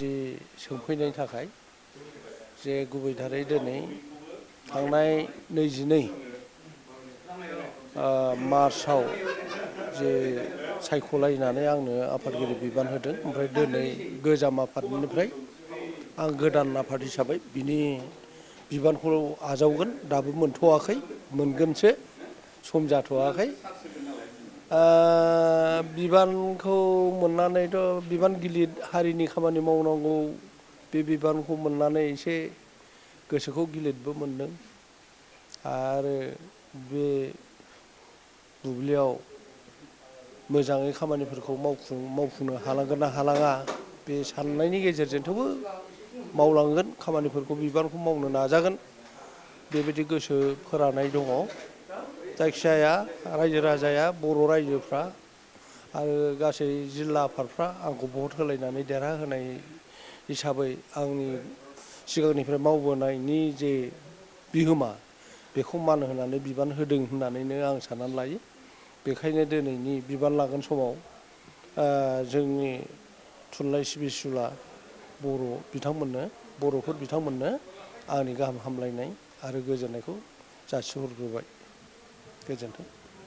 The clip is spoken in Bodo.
बेबायदि सोंफैनायनि थाखाय जे गुबैथारै दिनै थांनाय 22 मार्चआव जे सायख'लायनानै आंनो आफादगिरि बिबान होदों। ओमफ्राय दिनै गोजाम आफादनिफ्राय आं गोदान आफाद हिसाबै बिनि बिबानखौ आजावगोन। दाबो मोनथ'वाखै, मोनगोनसो, सम जाथ'वाखै। बिबानखौ मोननानैथ' बिबान गिलिर हारिनि खामानि मावनांगौ, बे बिबानखौ मोननानै एसे गोसोखौ गिलिरबो मोनदों। आरो बे बुब्लियाव मोजाङै खामानिफोरखौ मावफुंनो हालांगोन ना हालाङा, बे साननायनि गेजेरजों थेवबो मावलांगोन खामानिफोरखौ, बिबानखौ मावनो नाजागोन, बेबायदि गोसो फोरानाय दङ। जायखिजाया रायजो राजाया, बर' रायजोफ्रा आरो गासै जिल्ला आफादफ्रा आंखौ भट होलायनानै देरहाहोनाय हिसाबै आंनि सिगांनिफ्राय मावबोनायनि जे बिहोमा, बेखौ मान होनानै बिबान होदों होननानैनो आं साननानै लायो। बेखायनो दिनैनि बिबान लागोन समाव जोंनि थुनलाइ सिबिसुला बर'फोर बिथांमोननो आंनि गाहाम हामलायनाय आरो गोजोननायखौ जासिहरग्रोबाय। गोजोन्थों।